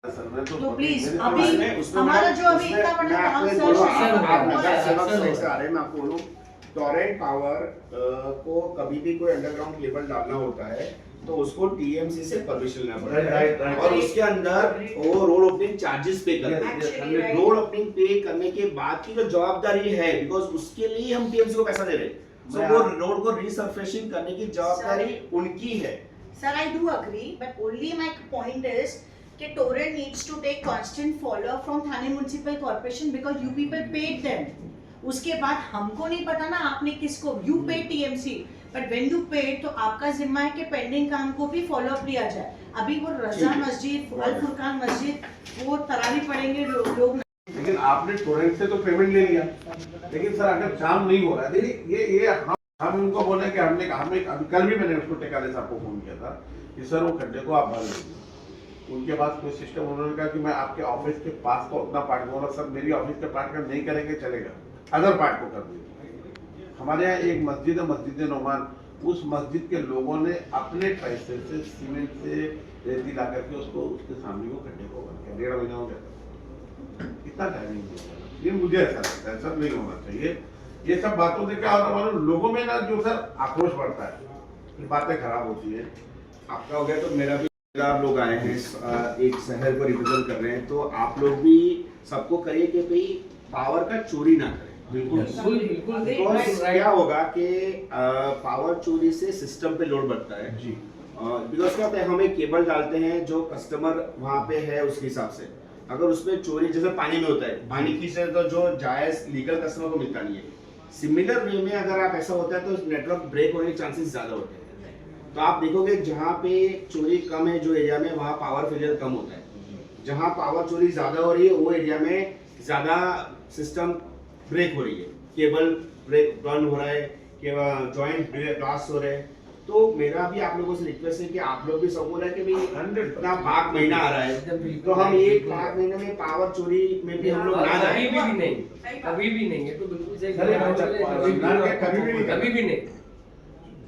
तो प्लीज अभी हमारा जो अभी इतना बड़ा काम सर मैं आपको बोलूं, टोरेंट पावर को कभी भी कोई अंडरग्राउंड केबल डालना होता है तो उसको टीएमसी से परमिशन लेना पड़ता है और उसके अंदर वो रोड ओपनिंग चार्जेस पे करते हैं। रोड ओपनिंग पे करने के बाद की जो जवाबदारी है, बिकॉज उसके लिए हम टीएमसी को पैसा दे रहे हैं, तो वो रोड को रिसर्फेसिंग करने की जवाबदारी उनकी है। Sir, I do agree, but only my point is कि Torrent needs to take constant follow from Thane Municipal Corporation because you people paid them. उसके बाद हमको नहीं पता ना आपने किसको, you paid TMC, but when you paid तो आपका जिम्मा है कि पेंडिंग काम को भी फॉलो अप लिया जाए। अभी वो रजा मस्जिद, अल फुरकान मस्जिद, वो तरावी पढ़ेंगे लोग। लेकिन आपने टोरेंट से तो पेमेंट ले लिया, लेकिन सर अगर काम नहीं हो रहा है, देखिए ये हम उनको बोले कि हमने कल भी मैंने उसको टेकाले साहब को फोन किया था कि सर वो खड्डे को आप भर लीजिए। उनके पास कोई सिस्टम, उन्होंने कहा कि मैं आपके ऑफिस के पास का उतना पार्ट दूंगा। सर मेरी ऑफिस के पार्ट का नहीं करेंगे चलेगा, अदर पार्ट को कर दीजिए। हमारे यहाँ एक मस्जिद है, मस्जिद नोमान, उस मस्जिद के लोगों ने अपने पैसे से सीमेंट से रेती ला करके उसको उसके सामने को खड्डे को भर किया। 1.5 महीना हो गया, इतना टाइमिंग नहीं। ये मुझे ऐसा लगता है सर नहीं होना चाहिए। ये सब बातों से क्या होता है हमारे लोगों में ना, जो सर आक्रोश बढ़ता है, बातें खराब होती है। आपका हो गया तो मेरा भी। आप लोग आए हैं एक शहर को रिप्रेजेंट कर रहे हैं, तो आप लोग भी सबको करिए कि भाई पावर का चोरी ना करें। बिल्कुल क्या होगा कि पावर चोरी से सिस्टम पे लोड बढ़ता है जी। बिकॉज क्या होता है, हम एक केबल डालते हैं जो कस्टमर वहाँ पे है उसके हिसाब से, अगर उसमें चोरी जैसे पानी में होता है, पानी खींच रहे तो जो जायज लीगल कस्टमर को मिलता नहीं है, सिमिलर वे में अगर आप ऐसा होता है तो नेटवर्क ब्रेक होने के चांसेस ज्यादा होते हैं। तो आप देखोगे जहाँ पे चोरी कम है जो एरिया में, वहाँ पावर फेलियर कम होता है। जहाँ पावर चोरी ज्यादा हो रही है वो एरिया में ज्यादा सिस्टम ब्रेक हो रही है, केबल ब्रेक बर्न हो रहा है, जॉइंट ब्लास्ट हो रहे हैं। तो मेरा भी आप लोगों से रिक्वेस्ट है कि आप लोग भी सब बोला कि भाई इतना भाग महीना आ रहा है, तो हम एक भाग महीने में पावर चोरी में भी हम लोग ना जाए। कभी भी नहीं है तो बिल्कुल सही, कभी भी नहीं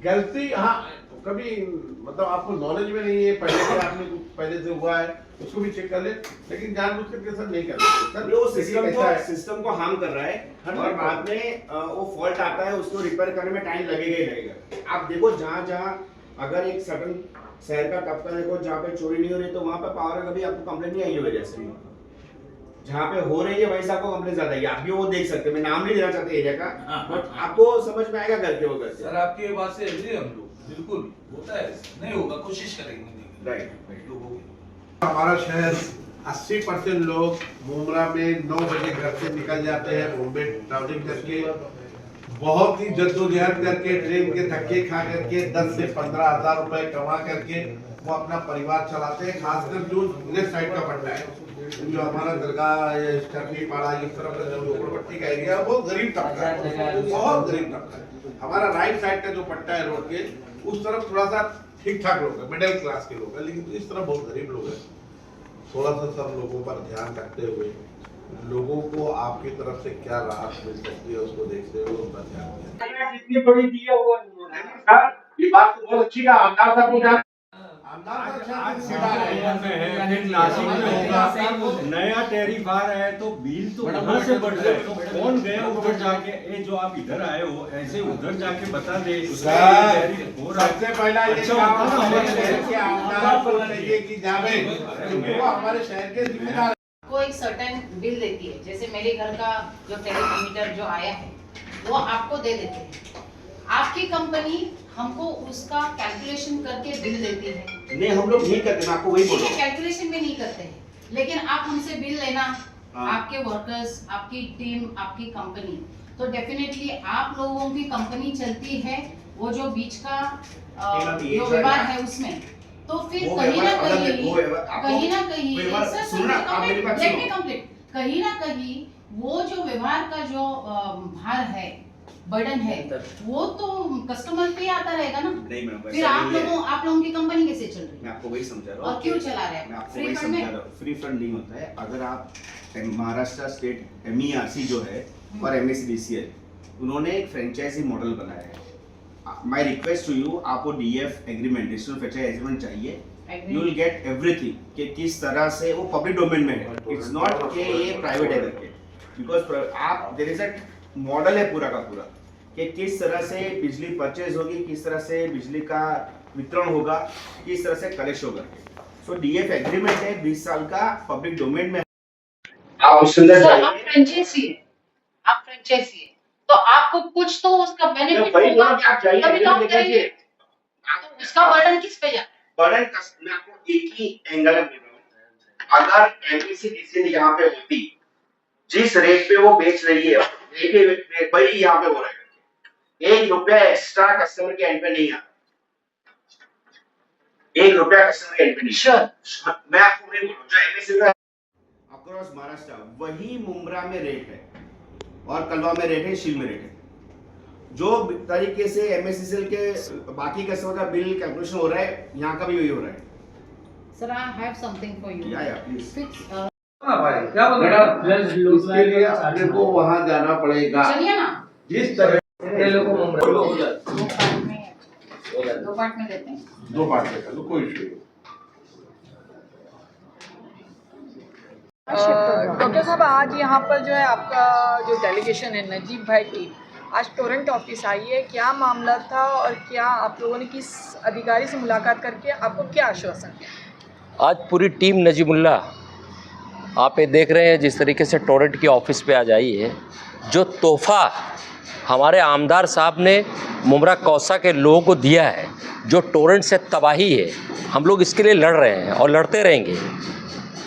गलती। हाँ कभी मतलब आपको नॉलेज में नहीं है, पहले से आपने पहले से हुआ है उसको भी चेक कर ले, लेकिन जानबूझ करके सर नहीं कर सकते। वो सिस्टम को हार्म कर रहा है और बाद में वो फॉल्ट आता है, उसको रिपेयर करने में टाइम लगेगा ही लगेगा। आप देखो जहाँ अगर एक सर्टन शहर का टपका देखो जहाँ पे चोरी नहीं हो रही, तो वहाँ पे पावर कभी आपको कंप्लेंट नहीं आई होगी। जैसे जहाँ पे हो रही है वहीं से आपको कंप्लेंट ज्यादा है, आप भी वो देख सकते हैं। मैं नाम नहीं देना चाहते एरिया का, बट आपको समझ में आएगा करके वो करके। सर आपकी बात से एग्री हम लोग, बिल्कुल होता है, नहीं होगा कोशिश करेंगे। राइट लोगों की हमारा शहर 80% लोग मुमरा में 9 बजे घर से निकल जाते हैं, बॉम्बे ट्रैवलिंग करके, बहुत ही जद्दोजहद करके, ट्रेन के धक्के खा करके 10 से 15 हजार रुपए कमा करके वो अपना परिवार चलाते हैं। खासकर जो लेफ्ट साइड का पट्टा है, जो हमारा दरगाह पाड़ा इस तरफ का जो झोपड़पट्टी का एरिया है, बहुत गरीब तबका है, बहुत गरीब तबका है। हमारा राइट साइड का जो पट्टा है रोड के, उस तरफ थोड़ा सा ठीक ठाक लोग हैं, मिडिल क्लास के लोग हैं, लेकिन इस तरफ बहुत गरीब लोग हैं। थोड़ा सा सब लोगों पर ध्यान रखते हुए, लोगों को आपकी तरफ से क्या राहत मिल सकती है उसको देखते हुए उन पर ध्यान दें। इतनी बड़ी दिया हुआ ये बात तो बहुत अच्छी है। आमदार साहब को जान नया टैरिफ आ रहा है तो बिल तो वहां से बढ़ रहा है, तो कौन गया उधर जाके, ये जो आप इधर आए हो ऐसे उधर जाके बता दे। सबसे पहला ये हमारे शहर के जिम्मेदार को एक सर्टेन बिल देती है, जैसे मेरे घर का जो टैरिफ मीटर जो आया है वो आपको दे देते हैं। आपकी कंपनी हमको उसका कैलकुलेशन करके बिल देती है। नहीं हम लोग नहीं करते, मैं आपको वही बोल रहा हूं। कैलकुलेशन में नहीं करते हैं, लेकिन आप हमसे बिल लेना, आपके वर्कर्स, आपकी टीम, आपकी कंपनी, तो डेफिनेटली आप लोगों की कंपनी चलती है, वो जो बीच का जो व्यवहार है उसमें, तो फिर कहीं ना कहीं वो जो व्यवहार का जो भार है, बर्डन है, वो तो कस्टमर पे आता रहेगा ना। फिर आप लोगों की कंपनी कैसे चल रही है? मैं आपको वही समझा रहा हूँ। और क्यों चला रहे हैं? मैं आपको वही समझा रहा हूँ, फ्री फंड नहीं होता है। अगर आप महाराष्ट्र स्टेट MERC जो है और MSDCL, उन्होंने एक फ्रेंचाइजी मॉडल बनाया है। माय रिक्वेस्ट टू यू, आपको DF agreement, digital franchisee agreement चाहिए, यू विल गेट एवरीथिंग कि किस तरह से वो पब्लिक डोमेन में है, इट्स नॉट कि ये प्राइवेट है करके, बिकॉज आप देयर इज अ मॉडल है पूरा का पूरा कि किस तरह से बिजली परचेज होगी, किस तरह से बिजली का वितरण होगा, किस तरह से कलेक्ट होगा। सो डीएफ एग्रीमेंट है 20 साल का, पब्लिक डोमेन में आप उसके अंदर सर, जाइए। आप फ्रेंचाइजी है, आप फ्रेंचाइजी है, तो आपको कुछ तो उसका बेनिफिट वही होगा, बोला कि आप जाइए, तभी तो आप लेकिन करेंगे। देखिए, तो उसका बर्डन किस पे जाता बर्डन मैं आपको एक ही एंगल में दे रहा हूं। अगर एमपीसीडीसी ने यहाँ पे होती, जिस रेट पे वो बेच रही है, देखिए वही यहाँ पे हो रहा है, 1 रुपया एक्स्ट्रा कस्टमर के एंड पे नहीं आता, 1 रुपया कस्टमर के एंड पे नहीं। Sure. मैं आपको नहीं बोल रहा, जो एमएससी का अक्रॉस महाराष्ट्र वही मुंब्रा में रेट है और कलवा में रेट है, शील में रेट है। जो तरीके से एमएससीएल के बाकी कस्टमर का बिल कैलकुलेशन हो रहा है, यहाँ का भी वही हो रहा है। Sir, I have something for you. या प्लीज। Fix, हाँ भाई, क्या बोल रहे हैं? इसके लिए अपने को वहाँ जाना पड़ेगा। चलिए ना, जिस तरह ये लोगों को दो पार्ट में देते हैं। 2 पार्ट में कर लो, कोई इशू नहीं। डॉक्टर साहब, आज यहाँ पर जो है आपका जो डेलीगेशन है नजीब भाई टीम आज टोरेंट ऑफिस आई है, क्या मामला था और क्या आप लोगों ने किस अधिकारी से मुलाकात करके आपको क्या आश्वासन दिया? आज पूरी टीम नजीमुल्ला आप ये देख रहे हैं जिस तरीके से टोरेंट की ऑफिस पे आज आई है। जो तोहफ़ा हमारे आमदार साहब ने मुमरा कौसा के लोगों को दिया है, जो टोरेंट से तबाही है, हम लोग इसके लिए लड़ रहे हैं और लड़ते रहेंगे।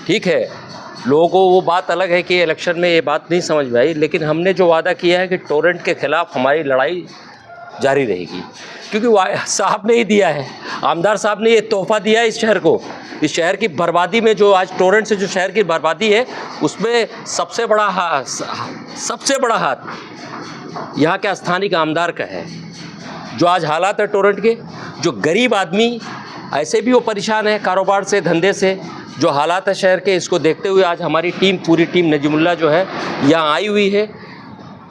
ठीक है, लोगों को वो बात अलग है कि इलेक्शन में ये बात नहीं समझ में आई, लेकिन हमने जो वादा किया है कि टोरेंट के ख़िलाफ़ हमारी लड़ाई जारी रहेगी, क्योंकि साहब ने ही दिया है, आमदार साहब ने ये तोहफ़ा दिया है इस शहर को। इस शहर की बर्बादी में जो आज टोरेंट से जो शहर की बर्बादी है, उसमें सबसे बड़ा हाथ यहाँ के स्थानिक आमदार का है। जो आज हालात है टोरेंट के, जो गरीब आदमी ऐसे भी वो परेशान है कारोबार से, धंधे से, जो हालात है शहर के, इसको देखते हुए आज हमारी टीम, पूरी टीम नजीमुल्ला जो है यहाँ आई हुई है।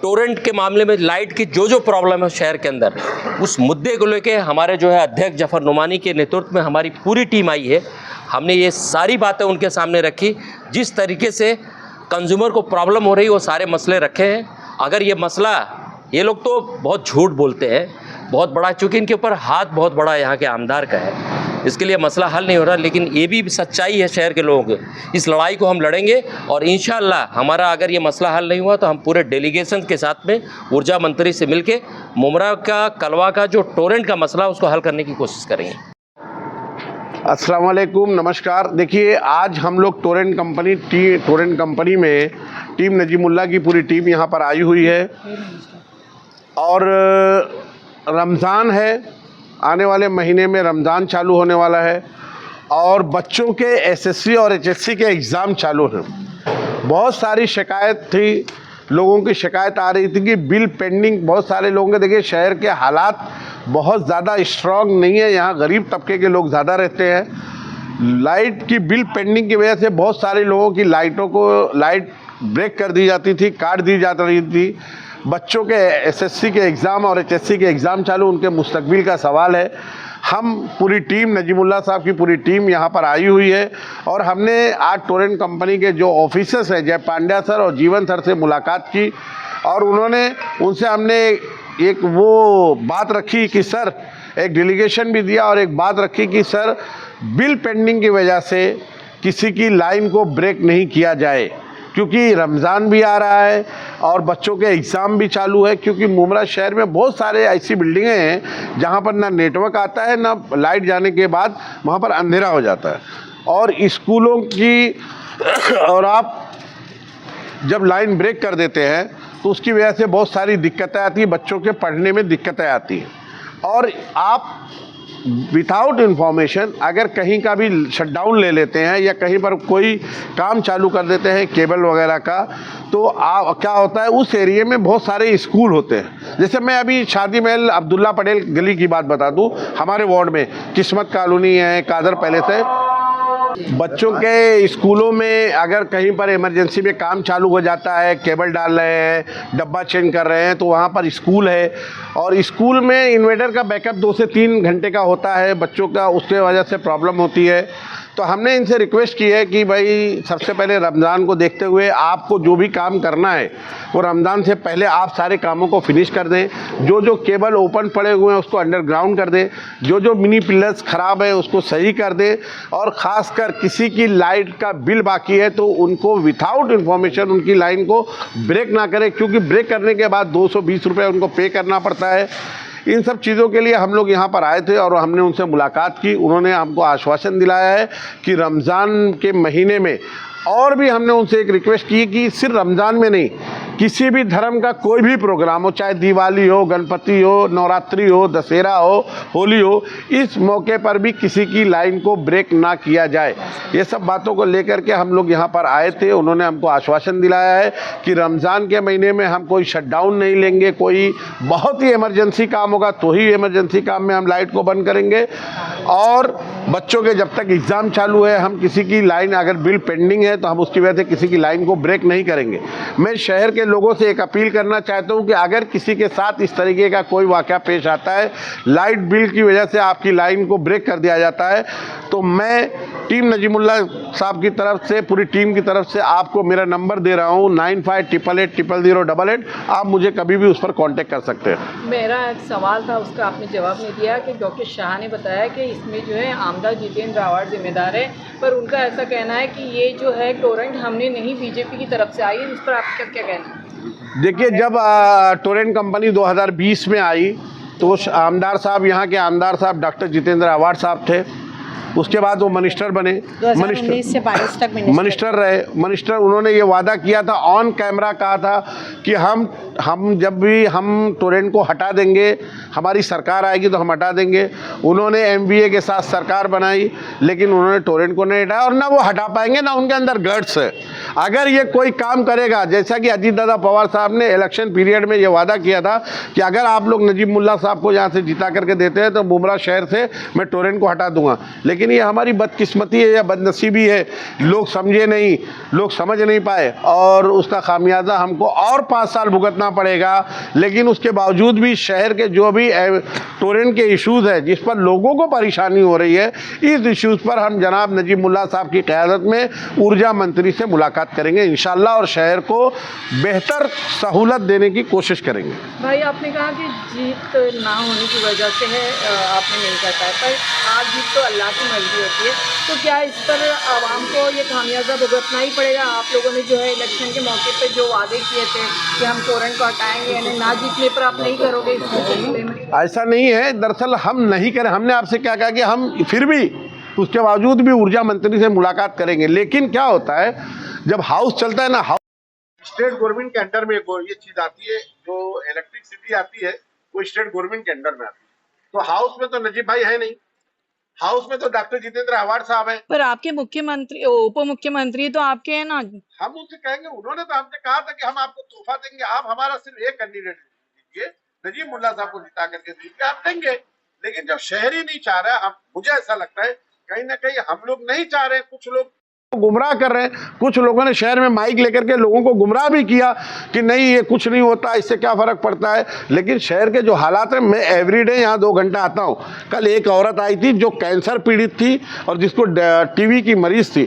टोरेंट के मामले में लाइट की जो प्रॉब्लम है शहर के अंदर, उस मुद्दे को लेके हमारे जो है अध्यक्ष जफर नुमानी के नेतृत्व में हमारी पूरी टीम आई है। हमने ये सारी बातें उनके सामने रखी, जिस तरीके से कंज्यूमर को प्रॉब्लम हो रही वो सारे मसले रखे हैं। अगर ये मसला, ये लोग तो बहुत झूठ बोलते हैं, बहुत बड़ा, चूँकि इनके ऊपर हाथ बहुत बड़ा यहाँ के आमदार का है, इसके लिए मसला हल नहीं हो रहा। लेकिन ये भी सच्चाई है शहर के लोगों की, इस लड़ाई को हम लड़ेंगे और इंशाअल्लाह हमारा अगर ये मसला हल नहीं हुआ तो हम पूरे डेलीगेशन के साथ में ऊर्जा मंत्री से मिलके मुमरा का, कलवा का जो टोरेंट का मसला उसको हल करने की कोशिश करेंगे। अस्सलाम वालेकुम, नमस्कार। देखिए, आज हम लोग टोरेंट कंपनी में टीम नजीमुल्ला की पूरी टीम यहाँ पर आई हुई है और रमज़ान है, आने वाले महीने में रमज़ान चालू होने वाला है और बच्चों के एसएससी और एचएससी के एग्ज़ाम चालू हैं। बहुत सारी शिकायत थी, लोगों की शिकायत आ रही थी कि बिल पेंडिंग, बहुत सारे लोगों के, देखिए शहर के हालात बहुत ज़्यादा स्ट्रॉन्ग नहीं है, यहाँ गरीब तबके के लोग ज़्यादा रहते हैं। लाइट की बिल पेंडिंग की वजह से बहुत सारे लोगों की लाइट ब्रेक कर दी जाती थी, काट दी जा रही थी। बच्चों के एसएससी के एग्ज़ाम और एचएससी के एग्ज़ाम चालू, उनके मुस्तकबिल का सवाल है। हम पूरी टीम, नजीमुल्ला साहब की पूरी टीम यहाँ पर आई हुई है और हमने आज टोरेंट कंपनी के जो ऑफिसर्स हैं, जय पांड्या सर और जीवन सर से मुलाकात की और उनसे हमने एक वो बात रखी कि सर, एक डेलीगेशन भी दिया और एक बात रखी कि सर, बिल पेंडिंग की वजह से किसी की लाइन को ब्रेक नहीं किया जाए, क्योंकि रमज़ान भी आ रहा है और बच्चों के एग्ज़ाम भी चालू है। क्योंकि मुमरा शहर में बहुत सारे ऐसी बिल्डिंगें हैं जहाँ पर ना नेटवर्क आता है, ना लाइट जाने के बाद वहाँ पर अंधेरा हो जाता है और स्कूलों की और आप जब लाइन ब्रेक कर देते हैं तो उसकी वजह से बहुत सारी दिक्कतें आती हैं, बच्चों के पढ़ने में दिक्कतें आती हैं। और आप विदाउट इन्फॉर्मेशन अगर कहीं का भी शटडाउन ले लेते हैं या कहीं पर कोई काम चालू कर देते हैं केबल वगैरह का, तो क्या होता है, उस एरिया में बहुत सारे स्कूल होते हैं। जैसे मैं अभी शादी महल अब्दुल्ला पटेल गली की बात बता दूं, हमारे वार्ड में किस्मत कॉलोनी है, कादर पैलेस है, बच्चों के स्कूलों में अगर कहीं पर इमरजेंसी में काम चालू हो जाता है, केबल डाल रहे हैं, डब्बा चेंज कर रहे हैं, तो वहाँ पर स्कूल है और स्कूल में इन्वर्टर का बैकअप 2 से 3 घंटे का होता है बच्चों का, उसके वजह से प्रॉब्लम होती है। तो हमने इनसे रिक्वेस्ट की है कि भाई सबसे पहले रमज़ान को देखते हुए आपको जो भी काम करना है वो रमज़ान से पहले आप सारे कामों को फिनिश कर दें। जो केबल ओपन पड़े हुए हैं उसको अंडरग्राउंड कर दें, जो मिनी पिलर्स ख़राब है उसको सही कर दें, और ख़ासकर किसी की लाइट का बिल बाकी है तो उनको विथआउट इन्फॉर्मेशन उनकी लाइन को ब्रेक ना करें, क्योंकि ब्रेक करने के बाद 220 रुपये उनको पे करना पड़ता है। इन सब चीज़ों के लिए हम लोग यहाँ पर आए थे और हमने उनसे मुलाकात की। उन्होंने हमको आश्वासन दिलाया है कि रमज़ान के महीने में, और भी हमने उनसे एक रिक्वेस्ट की कि सिर्फ रमज़ान में नहीं, किसी भी धर्म का कोई भी प्रोग्राम हो, चाहे दिवाली हो, गणपति हो, नवरात्रि हो, दशहरा हो, होली हो, इस मौके पर भी किसी की लाइन को ब्रेक ना किया जाए। ये सब बातों को लेकर के हम लोग यहाँ पर आए थे। उन्होंने हमको आश्वासन दिलाया है कि रमज़ान के महीने में हम कोई शटडाउन नहीं लेंगे, कोई बहुत ही इमरजेंसी काम होगा तो ही इमरजेंसी काम में हम लाइट को बंद करेंगे, और बच्चों के जब तक एग्ज़ाम चालू है हम किसी की लाइन अगर बिल पेंडिंग है तो हम उसकी वजह से किसी की लाइन को ब्रेक नहीं करेंगे। मैं शहर के लोगों से एक अपील करना चाहता हूं कि अगर किसी के साथ इस तरीके का कोई वाक़या पेश आता है, लाइट बिल की वजह से आपकी लाइन को ब्रेक कर दिया जाता है, तो मैं टीम नजीमुल्ला साहब की तरफ से, पूरी टीम की तरफ से आपको मेरा नंबर दे रहा हूं 9588880088। आप मुझे कभी भी उस पर कॉन्टेक्ट कर सकते हैं। मेरा एक सवाल था, उसका आपने जवाब नहीं दिया कि डॉक्टर शाह ने बताया कि इसमें जो है आमदा जितेंद्र अवार्ड जिम्मेदार है, पर उनका ऐसा कहना है कि ये जो है टोरेंट हमने नहीं, बीजेपी की तरफ से आई है। इस पर आपका क्या कहना है? देखिए, जब टोरेंट कंपनी 2020 में आई तो आमदार साहब, यहाँ के आमदार साहब डॉक्टर जितेंद्र अवार्ड साहब थे। उसके बाद वो मिनिस्टर बने, 2019 से 22 तक मिनिस्टर रहे। मिनिस्टर उन्होंने ये वादा किया था, ऑन कैमरा कहा था कि हम जब भी हम टोरेंट को हटा देंगे, हमारी सरकार आएगी तो हम हटा देंगे। उन्होंने एमवीए के साथ सरकार बनाई, लेकिन उन्होंने टोरेंट को नहीं हटाया, और ना वो हटा पाएंगे, ना उनके अंदर गट्स है। अगर ये कोई काम करेगा, जैसा कि अजीत दादा पवार साहब ने इलेक्शन पीरियड में ये वादा किया था कि अगर आप लोग नजीब मुल्ला साहब को यहाँ से जिता करके देते हैं तो बुमरा शहर से मैं टोरेंट को हटा दूंगा। लेकिन ये हमारी बदकिस्मती है या बदनसीबी है, लोग समझे नहीं, लोग समझ नहीं पाए, और उसका खामियाजा हमको और 5 साल भुगतना पड़ेगा। लेकिन उसके बावजूद भी शहर के जो भी टोरेंट के इश्यूज़ है जिस पर लोगों को परेशानी हो रही है, इस इश्यूज़ पर हम जनाब नजीब मुल्ला साहब की क़यादत में ऊर्जा मंत्री से मुलाकात करेंगे इंशाल्लाह, और शहर को बेहतर सहूलत देने की कोशिश करेंगे। भाई, आपने कहा कि जीत ना होने की वजह से है, आपने नहीं कर पाया, पर हार जीत तो अल्लाह की मर्जी होती है। तो क्या इस पर आवाम को ये खामियाजा भुगतना ही पड़ेगा? आप लोगों ने जो है इलेक्शन के मौके पे जो वादे किए थे कि हम टोरेंट को हटाएंगे, यानी ना जीतने पर आप नहीं करोगे इस सिलसिले में? ऐसा नहीं है, दरअसल हम नहीं करें। हमने आपसे क्या कहा कि हम फिर भी उसके बावजूद भी ऊर्जा मंत्री से मुलाकात करेंगे। लेकिन क्या होता है, जब हाउस चलता है ना, स्टेट गवर्नमेंट के अंडर में ये चीज आती है, जो इलेक्ट्रिसिटी आती है वो स्टेट गवर्नमेंट के अंडर में आती है। तो हाउस में तो नजीब भाई है नहीं, हाउस में तो डॉक्टर जितेंद्र अवार्ड साहब हैं। पर आपके मुख्यमंत्री, उप मुख्यमंत्री तो आपके हैं ना। हम उनसे कहेंगे, उन्होंने तो हमसे कहा था कि हम आपको तोहफा देंगे, आप हमारा सिर्फ एक कैंडिडेट दीजिए, नजीब मुल्ला साहब को जिता करके दीजिए, आप देंगे। लेकिन जब शहर ही नहीं चाह रहा है, मुझे ऐसा लगता है कहीं ना कहीं हम लोग नहीं चाह रहे, कुछ लोग गुमराह कर रहे हैं। कुछ लोगों ने शहर में माइक लेकर के लोगों को गुमराह भी किया कि नहीं, ये कुछ नहीं होता, इससे क्या फ़र्क पड़ता है। लेकिन शहर के जो हालात हैं, मैं एवरीडे यहाँ 2 घंटा आता हूँ। कल एक औरत आई थी जो कैंसर पीड़ित थी और जिसको टीबी की मरीज थी,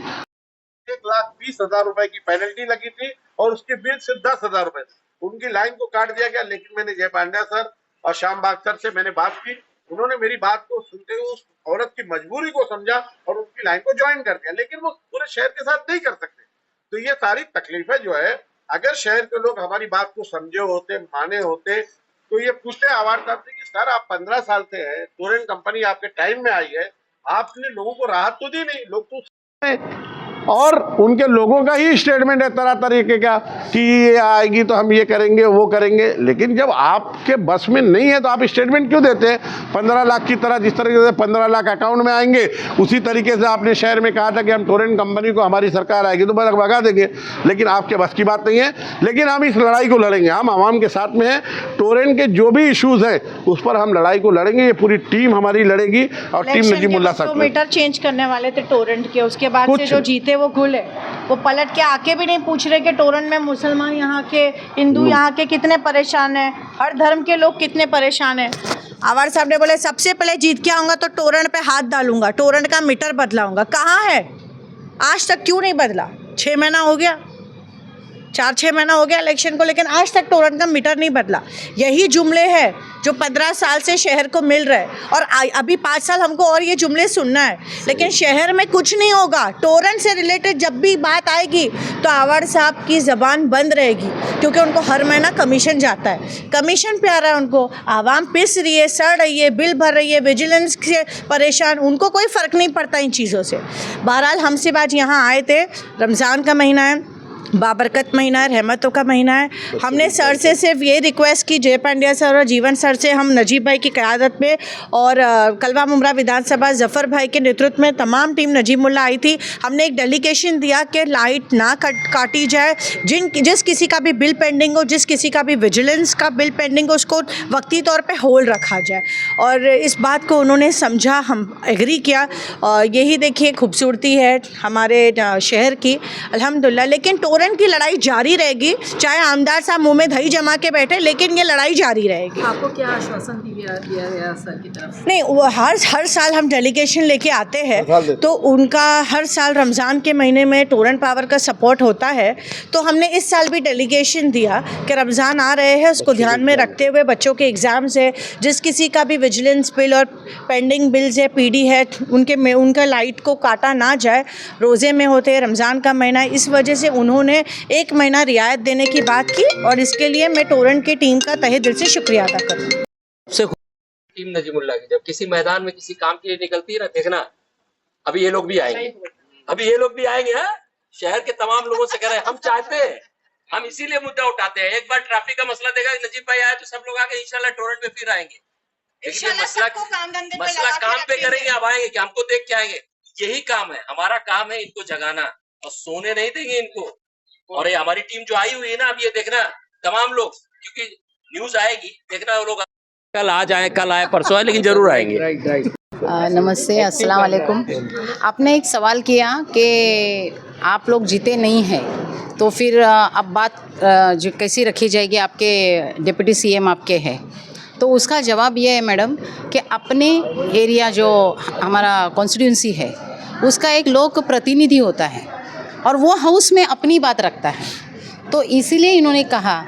1,20,000 रुपए की पेनल्टी लगी थी और उसके बिल सिर्फ 10,000 रुपए थे। उनकी लाइन को काट दिया गया। लेकिन मैंने जय पांड्या सर और श्याम बाग सर से मैंने बात की, उन्होंने मेरी बात को सुनते हुए उस औरत की मजबूरी को समझा और उनकी लाइन को ज्वाइन कर दिया। लेकिन वो पूरे शहर के साथ नहीं कर सकते। तो ये सारी तकलीफें जो है, अगर शहर के लोग हमारी बात को समझे होते, माने होते, तो ये पूछते अवार्ड साहब से कि सर आप 15 साल से है, टोरेंट कंपनी आपके टाइम में आई है, आपने लोगों को राहत तो दी नहीं, लोग तो और उनके लोगों का ही स्टेटमेंट है तरह तरीके का कि ये आएगी तो हम ये करेंगे वो करेंगे, लेकिन जब आपके बस में नहीं है तो आप स्टेटमेंट क्यों देते हैं? 15 लाख की तरह जिस तरीके से 15 लाख अकाउंट में आएंगे उसी तरीके से आपने शहर में कहा था कि हम टोरेंट कंपनी को हमारी सरकार आएगी तो बस भगा देंगे, लेकिन आपके बस की बात नहीं है। लेकिन हम इस लड़ाई को लड़ेंगे, हम आवाम के साथ में हैं। टोरेंट के जो भी इश्यूज़ हैं उस पर हम लड़ाई को लड़ेंगे, ये पूरी टीम हमारी लड़ेगी और टीम नजीमुल्लाह साहब मीटर चेंज करने वाले थे टोरेंट के, उसके बाद से जो जीते वो खुले, वो पलट के आके भी नहीं पूछ रहे कि टोरेंट में मुसलमान यहाँ के, हिंदू यहाँ के कितने परेशान हैं, हर धर्म के लोग कितने परेशान हैं। आवार साहब ने बोले सबसे पहले जीत के आऊँगा तो टोरेंट पे हाथ डालूंगा, टोरेंट का मीटर बदलाऊंगा। कहाँ है? आज तक क्यों नहीं बदला? 6 महीना हो गया, 4-6 महीना हो गया इलेक्शन को, लेकिन आज तक टोरेंट का मीटर नहीं बदला। यही जुमले हैं जो 15 साल से शहर को मिल रहे हैं और अभी 5 साल हमको और ये जुमले सुनना है, लेकिन शहर में कुछ नहीं होगा। टोरेंट से रिलेटेड जब भी बात आएगी तो आवार साहब की ज़बान बंद रहेगी, क्योंकि उनको हर महीना कमीशन जाता है, कमीशन पे आ रहा है उनको। आवाम पिस रही है, सड़ रही है, बिल भर रही है, विजिलेंस से परेशान, उनको कोई फ़र्क नहीं पड़ता इन चीज़ों से। बहरहाल हम सब आज यहाँ आए थे, रमज़ान का महीना है, बाबरकत महीना है, रहमतों का महीना है। हमने सर से सिर्फ ये रिक्वेस्ट की, जय पांड्या सर और जीवन सर से, हम नजीब भाई की क़यादत में और कलवा मुमरा विधानसभा जफ़र भाई के नेतृत्व में तमाम टीम नजीमुल्लाह आई थी। हमने एक डेलीगेशन दिया कि लाइट ना काटी जाए, जिस किसी का भी बिल पेंडिंग हो, जिस किसी का भी विजिलेंस का बिल पेंडिंग हो, उसको वक्ती तौर पर होल्ड रखा जाए। और इस बात को उन्होंने समझा, हम एग्री किया। और यही देखिए खूबसूरती है हमारे शहर की, अल्हम्दुलिल्लाह। लेकिन टोरेंट की लड़ाई जारी रहेगी, चाहे आमदार साहब मुंह में दही जमा के बैठे, लेकिन ये लड़ाई जारी रहेगी। आपको क्या आश्वासन दिया गया सर की तरफ से? नहीं, वो हर साल हम डेलीगेशन लेके आते हैं, तो उनका हर साल रमज़ान के महीने में टोरेंट पावर का सपोर्ट होता है। तो हमने इस साल भी डेलीगेशन दिया कि रमज़ान आ रहे हैं, उसको ध्यान में रखते हुए बच्चों के एग्ज़ाम्स है, जिस किसी का भी विजिलेंस बिल और पेंडिंग बिल्स है, PD है, उनका लाइट को काटा ना जाए। रोज़े में होते हैं, रमज़ान का महीना है, इस वजह से उन्होंने 1 महीना रियायत देने की बात की और इसके लिए मैं टोरेंट की टीम का तहे दिल से शुक्रिया अदा करूँ। टीम नजीमुल्लाह की जब किसी मैदान में किसी काम के लिए निकलती है ना, देखना अभी ये लोग भी आएंगे, अभी ये लोग भी आएंगे। हाँ, शहर के तमाम लोगों से कह रहे हैं, हम चाहते हैं, हम इसीलिए मुद्दा उठाते हैं। एक बार ट्रैफिक का मसला देगा, नजीब भाई आए तो सब लोग आके इंशाल्लाह टोरेंट में फिर आएंगे। लेकिन ये मसला काम पे करेंगे, अब आएंगे कि हमको देख के आएंगे। यही काम है, हमारा काम है इनको जगाना और सोने नहीं देंगे इनको। और ये हमारी टीम जो आई हुई है ना, अब ये देखना तमाम लोग, क्योंकि न्यूज आएगी, देखना वो लोग कल आ जाए, कल आए, परसों आए, लेकिन जरूर आएंगे। नमस्ते, अस्सलाम वालेकुम। आपने एक सवाल किया कि आप लोग जीते नहीं हैं तो फिर अब बात जो कैसी रखी जाएगी, आपके डिप्टी CM आपके हैं। तो उसका जवाब ये है मैडम कि अपने एरिया जो हमारा कॉन्स्टिट्यूंसी है उसका एक लोक प्रतिनिधि होता है और वो हाउस में अपनी बात रखता है। तो इसीलिए इन्होंने कहा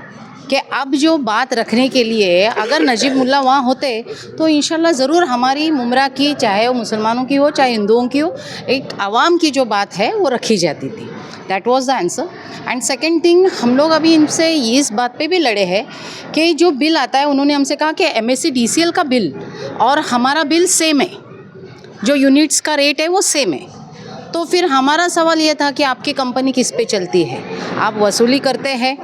कि अब जो बात रखने के लिए अगर नजीब मुल्ला वहाँ होते तो इंशाल्लाह ज़रूर हमारी मुमरा की, चाहे वो मुसलमानों की हो चाहे हिंदुओं की हो, एक आवाम की जो बात है वो रखी जाती थी। That was the answer. And second thing, हम लोग अभी इनसे इस बात पे भी लड़े हैं कि जो बिल आता है, उन्होंने हमसे कहा कि MSc DCL का बिल और हमारा बिल सेम है, जो यूनिट्स का रेट है वो सेम है। तो फिर हमारा सवाल ये था कि आपकी कंपनी किस पे चलती है, आप वसूली करते हैं,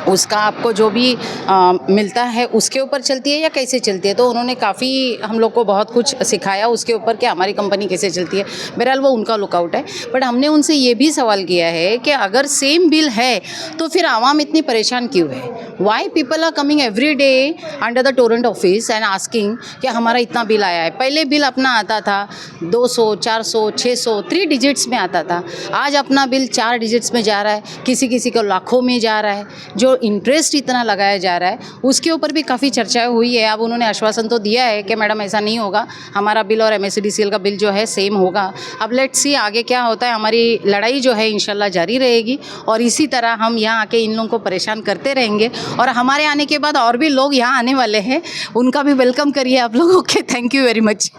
उसका आपको जो भी मिलता है उसके ऊपर चलती है या कैसे चलती है। तो उन्होंने काफ़ी हम लोग को बहुत कुछ सिखाया उसके ऊपर कि हमारी कंपनी कैसे चलती है। बहरहाल वो उनका लुकआउट है, बट हमने उनसे ये भी सवाल किया है कि अगर सेम बिल है तो फिर आवाम इतनी परेशान क्यों है। Why people are coming every day under the Torrent office and asking कि हमारा इतना बिल आया है। पहले बिल अपना आता था 200, 400, 600, 3 डिजिट्स में आता था। आज अपना बिल 4 डिजिट्स में जा रहा है, किसी किसी को लाखों में जा रहा है। जो इंटरेस्ट इतना लगाया जा रहा है उसके ऊपर भी काफ़ी चर्चा हुई है। अब उन्होंने आश्वासन तो दिया है कि मैडम ऐसा नहीं होगा, हमारा बिल और MSc DCL का बिल जो है सेम होगा। अब लेट्स सी आगे क्या होता है। हमारी लड़ाई जो है इंशाल्लाह जारी रहेगी और इसी तरह हम यहाँ आके इन लोगों को परेशान करते रहेंगे और हमारे आने के बाद और भी लोग यहाँ आने वाले हैं, उनका भी वेलकम करिए आप लोग। Okay, thank you very much.